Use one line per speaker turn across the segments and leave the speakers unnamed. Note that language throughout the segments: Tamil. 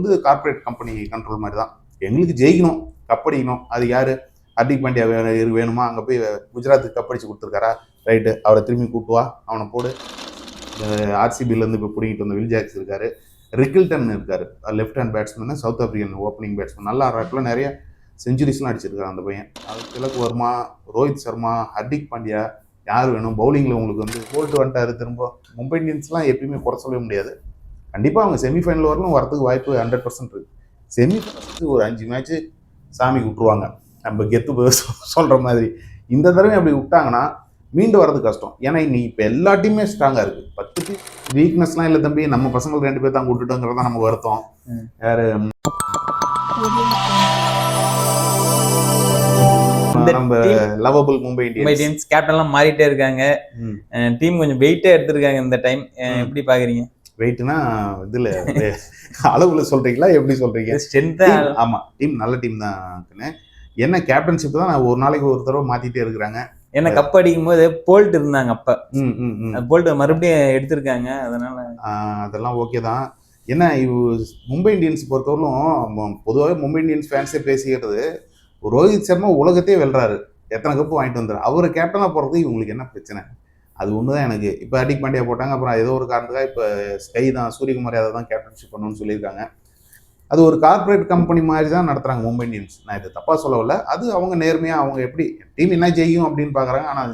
வந்து கார்பரேட் கம்பெனி கண்ட்ரோல் மாதிரி தான். எங்களுக்கு ஜெயிக்கணும், கப்படிக்கணும். அது யாரு? ஹர்திக் பாண்டியா வேணுமா? அங்கே போய் குஜராத்துக்கு கப்படிச்சு கொடுத்துருக்காரா? ரைட்டு, அவரை திரும்பி கூட்டுவா, அவனை போடு. ஆர்சிபிலேருந்து இப்போ பிடிக்கிட்டு வந்த வில் ஜாக்ஸ் இருக்காரு, ரிக்கில்டன் இருக்காரு, left hand batsman, south African opening batsman, நல்லா ஆடுறாப்புல, நிறைய செஞ்சுரிஸ்லாம் அடிச்சிருக்காரு அந்த பையன். அது திலக் வர்மா, ரோஹித் சர்மா, ஹர்திக் பாண்டியா, யார் வேணும்? பவுலிங்கில் உங்களுக்கு வந்து போல்ட் வந்துட்டாரு திரும்ப. மும்பை இந்தியன்ஸ்லாம் எப்பயுமே குறை சொல்லவே முடியாது. கண்டிப்பாக அவங்க செமிஃபைனல் வரலும் வரதுக்கு வாய்ப்பு 100% இருக்குது. செமி ஃபஸ்ட்டு ஒரு 5 மேட்ச்சு சாமி விட்டுருவாங்க, நம்ம கெத்து சொல்கிற மாதிரி. இந்த தடவை அப்படி விட்டாங்கன்னா மீண்டு வர்றது கஷ்டம். ஏன்னா நீ இப்போ எல்லா டீமே ஸ்ட்ராங்காக இருக்குது. 10 டீம் வீக்னஸ்லாம் இல்லை தம்பி, நம்ம பசங்களுக்கு 2 பேர் தான் விட்டுட்டோங்கிறதா நம்ம வருத்தம். யார் நம்ம லவபிள் மும்பை இந்தியன்ஸ்
கேப்டன்லாம் மாறிட்டே இருக்காங்க. டீம் கொஞ்சம் வெயிட்டே எடுத்திருக்காங்க இந்த டைம். எப்படி பாக்குறீங்க?
வெயிட்னா இதுல அளவுல சொல்றீங்களா, எப்படி சொல்றீங்க?
ஸ்ட்ரென்த்.
ஆமா, டீம் நல்ல டீம் தான். என்ன கேப்டன்ஷிப் தான் ஒரு நாளைக்கு ஒரு தடவை மாத்திட்டே இருக்கிறாங்க.
என்ன கப் அடிக்கும் போது போல்ட் இருந்தாங்க அப்ப, போல்ட் மறுபடியும் எடுத்திருக்காங்க.
அதெல்லாம் ஓகே தான். என்ன மும்பை இந்தியன்ஸ் பொறுத்தவரைக்கும் பொதுவாகவே மும்பை இந்தியன்ஸ் ஃபேன்ஸே பேசிக்கிறது, ரோஹித் சர்மா உலகத்தையே வெல்றாரு, எத்தனை கப்பு வாங்கிட்டு வந்தாரு, அவரை கேப்டனாக போகிறது இவங்களுக்கு என்ன பிரச்சனை? அது ஒன்று தான் எனக்கு. இப்போ ஹர்திக் பாண்டியா போட்டாங்க, அப்புறம் ஏதோ ஒரு காரணத்துக்காக இப்போ ஸ்கை தான், சூரியகுமார் யாதவ் தான் கேப்டன்ஷிப் பண்ணணும்னு சொல்லியிருக்காங்க. அது ஒரு கார்பரேட் கம்பெனி மாதிரி தான் நடத்துகிறாங்க மும்பை இந்தியன்ஸ். நான் இதை தப்பாக சொல்லவில்லை. அது அவங்க நேர்மையாக அவங்க எப்படி டீம் என்ன செய்யும் அப்படின்னு பார்க்குறாங்க. ஆனால்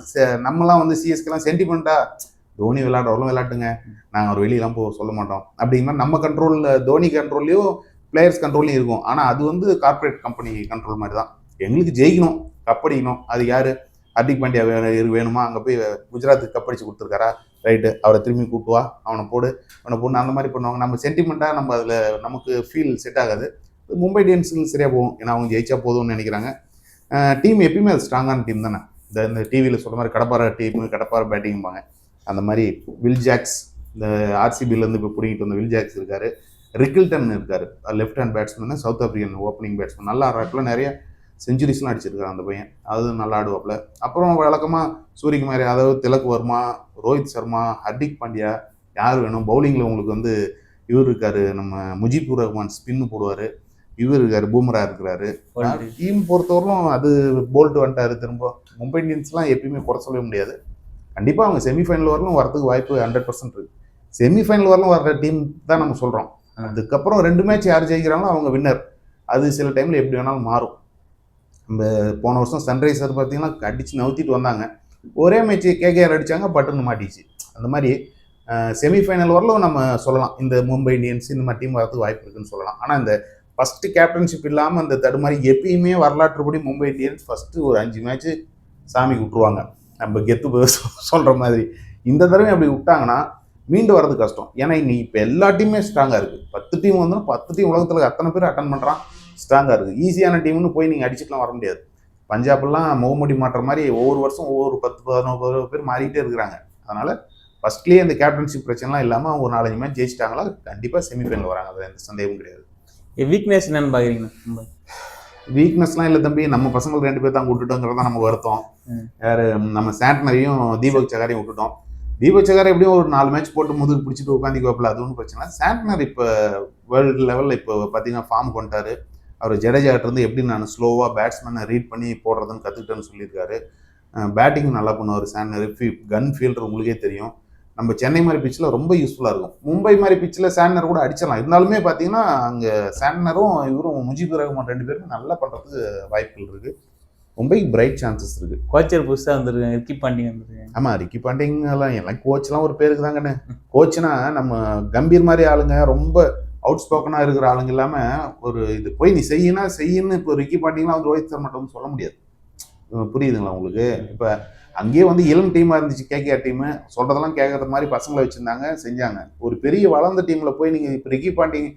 நம்மலாம் வந்து சிஎஸ்கேலாம் சென்டிமெண்ட்டாக தோனி விளையாடுறவங்களும் விளையாட்டுங்க, நாங்கள் ஒரு வெளியெல்லாம் சொல்ல மாட்டோம் அப்படிங்கிற மாதிரி நம்ம கண்ட்ரோலில், தோனி கண்ட்ரோல்லையும் பிளேயர்ஸ் கண்ட்ரோல்லையும் இருக்கும். ஆனால் அது வந்து கார்பரேட் கம்பெனி கண்ட்ரோல் மாதிரி தான். எங்களுக்கு ஜெயிக்கணும், கப்படிக்கணும். அது யார்? ஹர்திக் பாண்டியா வேணுமா? அங்கே போய் குஜராத்துக்கு கப்படிச்சு கொடுத்துருக்காரா? ரைட்டு, அவரை திரும்பி கூட்டுவா, அவனை போடு. அந்த மாதிரி பண்ணுவாங்க. நம்ம சென்டிமெண்ட்டாக நம்ம அதில் நமக்கு ஃபீல் செட் ஆகாது. மும்பை இந்தியன்ஸுக்கு சரியாக போகும், ஏன்னா அவங்க ஜெயிச்சா போதும்னு நினைக்கிறாங்க. டீம் எப்பயுமே அது ஸ்ட்ராங்கான டீம் தானே. இந்த டிவியில் சொல்கிற மாதிரி கடப்பார டீமு, கடப்பார பேட்டிங்பாங்க. அந்த மாதிரி வில் ஜாக்ஸ், இந்த ஆர்சிபிலேருந்து இப்போ பிடிக்கிட்டு வந்த வில் ஜாக்ஸ் இருக்காரு, ரிக்கில்டன் இருக்காரு, left hand batsman, south African opening batsman, நல்லா ஆடுறாப்புல, நிறைய செஞ்சுரிஸ்லாம் அடிச்சிருக்காரு அந்த பையன். அது நல்லா ஆடுவாப்புல. அப்புறம் வழக்கமாக சூரியகுமார் யாதவ், திலக் வர்மா, ரோஹித் சர்மா, ஹர்திக் பாண்டியா, யார் வேணும்? பவுலிங்கில் உங்களுக்கு வந்து இவர் இருக்காரு, நம்ம முஜிபுர் ரஹ்மான் ஸ்பின்னு போடுவார், இவர் இருக்காரு, பூமரா இருக்கிறாரு. டீம் பொறுத்தவரைக்கும் அது போல்ட் வந்துட்டாரு திரும்ப. மும்பை இந்தியன்ஸ்லாம் எப்பயுமே குறை சொல்லவே முடியாது. கண்டிப்பாக அவங்க செமிஃபைனல் வரலும் வரதுக்கு வாய்ப்பு 100% இருக்குது. செமிஃபைனல் வரலும் வர்ற டீம் தான் நம்ம சொல்கிறோம். அதுக்கப்புறம் 2 மேட்ச் யார் ஜெயிக்கிறாங்களோ அவங்க வின்னர். அது சில டைமில் எப்படி வேணாலும் மாறும். நம்ம போன வருஷம் சன்ரைசர் பார்த்தீங்கன்னா அடித்து நவுத்திட்டு வந்தாங்க, ஒரே மேட்ச் கேகேஆர் அடித்தாங்க, பட்டுன்னு மாட்டிச்சு. அந்த மாதிரி செமிஃபைனல் வரலும் நம்ம சொல்லலாம் இந்த மும்பை இந்தியன்ஸ் இந்த மாதிரி டீம் வரதுக்கு வாய்ப்பு இருக்குன்னு சொல்லலாம். ஆனால் இந்த ஃபஸ்ட்டு கேப்டன்ஷிப் இல்லாமல் அந்த தடுமாறி எப்பயுமே வரலாற்றுப்படி மும்பை இந்தியன்ஸ் ஃபஸ்ட்டு ஒரு 5 மேட்ச்சு சாமி விட்டுருவாங்க, நம்ம கெத்து சொல்கிற மாதிரி. இந்த தடவை அப்படி விட்டாங்கன்னா மீண்டு வர்றது கஷ்டம். ஏன்னா நீ இப்போ எல்லா டீமே ஸ்ட்ராங்காக இருக்குது. 10 டீம் வந்து 10 டீம் உலகத்தில் அத்தனை பேர் அட்டன் பண்ணுறான், ஸ்ட்ராங்காக இருக்குது. ஈஸியான டீம்னு போய் நீங்கள் அடிச்சுட்டுலாம் வர முடியாது. பஞ்சாப்லாம் முகமூடி மாட்டுற மாதிரி ஒவ்வொரு வருஷம் ஒவ்வொரு 10-11 பேர் மாறிக்கிட்டே இருக்கிறாங்க. அதனால் ஃபஸ்ட்லேயே இந்த கேப்டன்ஷிப் பிரச்சனைலாம் இல்லாமல் அவங்க ஒரு 4-5 மேட்ச் ஜெயிச்சிட்டாங்களா கண்டிப்பாக செமிஃபைனல் வராங்க, அது எந்த சந்தேகமும் கிடையாது.
வீக்னஸ் என்னன்னு பார்க்குறீங்கன்னா?
வீக்னஸ்லாம் இல்லை தம்பி, நம்ம பசங்களுக்கு 2 பேர் தான் விட்டுட்டோங்கிறதா நம்ம வருத்தம். யார்? நம்ம சாண்ட்னரையும் தீபக் சகாரையும் விட்டுட்டோம். தீபக் சகாரை எப்படியும் ஒரு 4 மேட்ச் போட்டு முதுகு பிடிச்சிட்டு உட்காந்துக்குவாப்பில், அது ஒன்றும் பிரச்சனை. சாண்ட்னர் இப்போ வேர்ல்டு லெவலில் இப்போ பார்த்தீங்கன்னா ஃபார்ம் கொண்டாரு. அவர் ஜடேஜாட்டிருந்து எப்படி நான் ஸ்லோவாக பேட்ஸ்மேனை ரீட் பண்ணி போடுறதுன்னு கற்றுக்கிட்டேன்னு சொல்லியிருக்காரு. பேட்டிங்கும் நல்லா பண்ணுவார் சாண்ட்னர். கன் ஃபீல்டர் உங்களுக்கே தெரியும். நம்ம சென்னை மாதிரி பிச்சில் ரொம்ப யூஸ்ஃபுல்லாக இருக்கும். மும்பை மாதிரி பிச்சில் சாண்ட்னர் கூட அடிச்சிடலாம். இருந்தாலுமே பார்த்தீங்கன்னா அங்கே சாண்ட்னரும் இவரும் முஜிபுர் ரஹ்மான் 2 பேருமே நல்லா பண்ணுறதுக்கு வாய்ப்புகள் இருக்குது. மும்பைக்கு பிரைட் சான்சஸ் இருக்குது.
கோச்சர் புதுசாக வந்துருக்காங்க, ரிக்கி பாண்டிங் வந்துருக்காங்க.
ஆமாம், ரிக்கி பாண்டிங் எல்லாம் கோச்லாம் ஒரு பேருக்கு தாங்கண்ணே. கோச்னா நம்ம கம்பீர் மாதிரி ஆளுங்க, ரொம்ப அவுட் ஸ்போக்கனாக இருக்கிற ஆளுங்க இல்லாமல் ஒரு இது போய் நீ செய்யணும். இப்போ ரிக்கி பாண்டிங்லாம் வந்து ரோஹித் சர்மா மட்டும் சொல்ல முடியாது. புரியுதுங்களா உங்களுக்கு? இப்போ அங்கேயே வந்து இளம் டீமாக இருந்துச்சு கேகேஆர் டீமு, சொல்கிறதெல்லாம் கேட்குற மாதிரி பசங்களை வச்சுருந்தாங்க, செஞ்சாங்க. ஒரு பெரிய வளர்ந்த டீமில் போய் நீங்கள் இப்போ ரிக்கி பாண்டிங்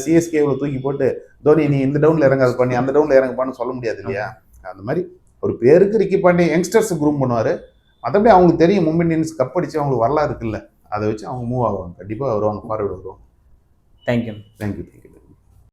சிஎஸ்கேவில் தூக்கி போட்டு தோனி நீ இந்த டவுனில் இறங்காது பண்ணி அந்த டவுனில் இறங்குப்பான்னு சொல்ல முடியாது இல்லையா? அந்த மாதிரி ஒரு பேருக்கு ரிக்கி பாண்டிங் யங்ஸ்டர்ஸ் குரூம் பண்ணுவார். மற்றபடி அவங்களுக்கு தெரியும் மும்பை இந்தியன்ஸ் கப் அடிச்சு அவங்களுக்கு வரலாறு இருக்குல்ல, அதை வச்சு அவங்க மூவ் ஆகுவாங்க. கண்டிப்பாக வருவாங்க, ஃபார்வர்டு வருவாங்க.
தேங்க்யூ.
தேங்க்யூ.